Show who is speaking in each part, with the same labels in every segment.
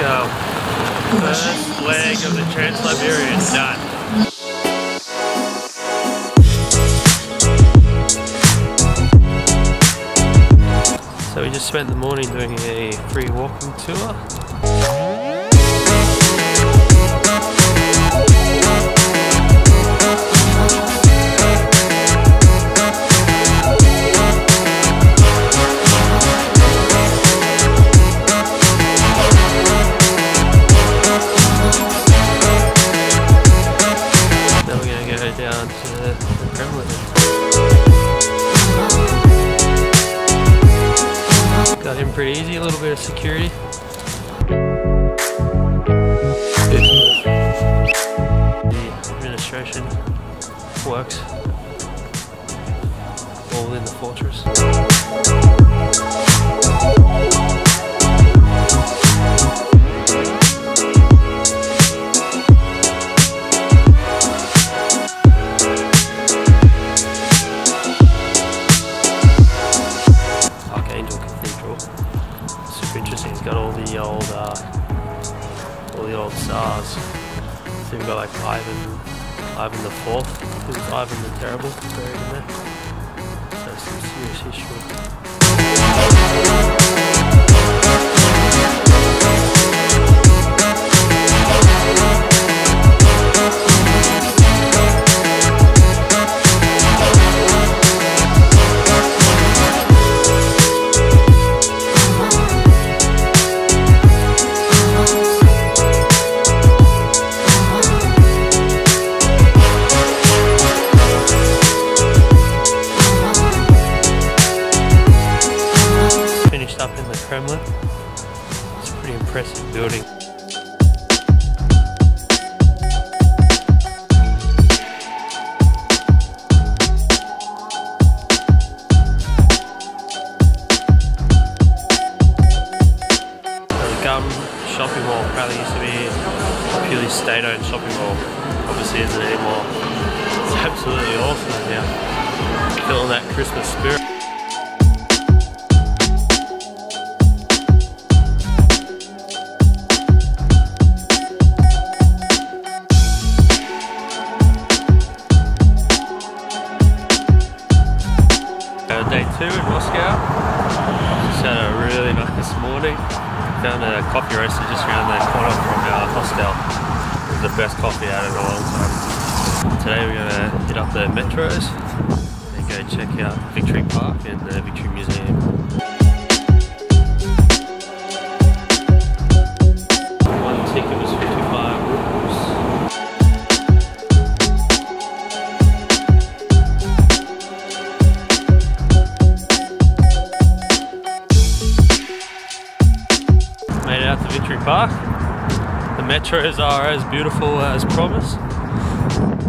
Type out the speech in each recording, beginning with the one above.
Speaker 1: go. First leg of the Trans-Siberian done. So we just spent the morning doing a free walking tour. Then we're going to go down to the Kremlin. Got in pretty easy, a little bit of security. The administration works all in the fortress. Super interesting. It's got all the old Tsars. So you've got like Ivan the Fourth. This is Ivan the Terrible buried in there. So some serious history. Up in the Kremlin. It's a pretty impressive building. The Garden shopping mall apparently used to be a purely state-owned shopping mall. Obviously isn't anymore. It's absolutely awesome now. Feeling that Christmas spirit. Day 2 in Moscow. Just had a really nice morning. Found a coffee roaster just around the corner from our hostel. It was the best coffee I had in a long time. Today we're going to hit up the metros and go check out Victory Park and the Victory Museum. One ticket was 55 rubles. Made it out to Victory Park. The metros are as beautiful as promised.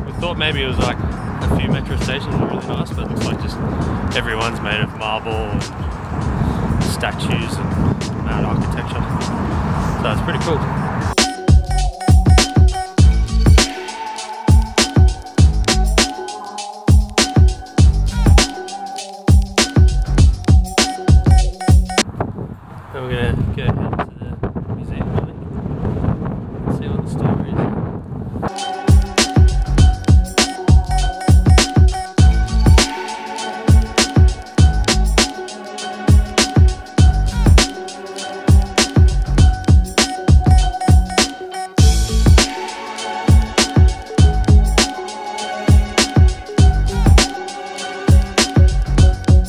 Speaker 1: We thought maybe it was like a few metro stations were really nice, but it looks like just everyone's made of marble and statues and mad architecture. So it's pretty cool. Then we're gonna go ahead to the museum building and see what the story is.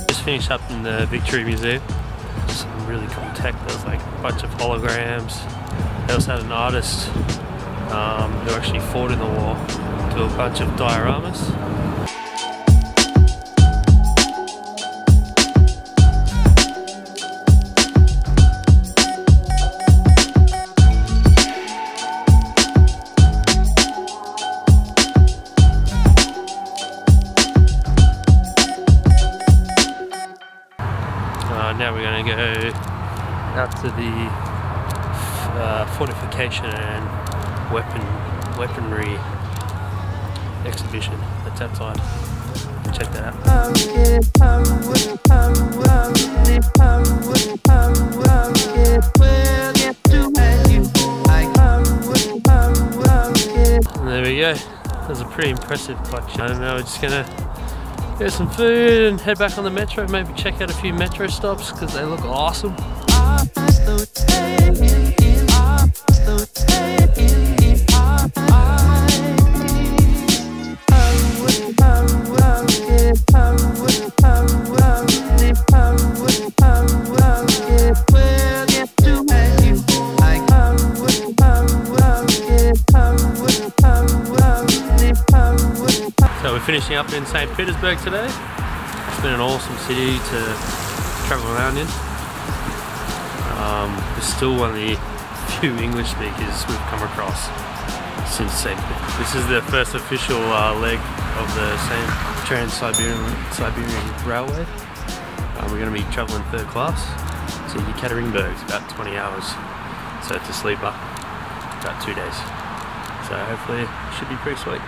Speaker 1: Just finished up in the Victory Museum. Some really cool tech. There was like a bunch of holograms. They also had an artist who actually fought in the war, do a bunch of dioramas. Now we're going to go out to the fortification and weaponry exhibition that's outside. Check that out. pretty impressive collection. And now we're just gonna get some food and head back on the metro, maybe check out a few metro stops because they look awesome.
Speaker 2: So we're finishing up in St. Petersburg today. It's been an awesome city to travel around in. It's still one of the few English speakers we've come across since St. Petersburg. This is the first official leg of the Trans-Siberian Railway. We're going to be traveling third class to Yekaterinburg. It's about 20 hours. So it's a sleeper, about 2 days. So hopefully it should be pretty sweet.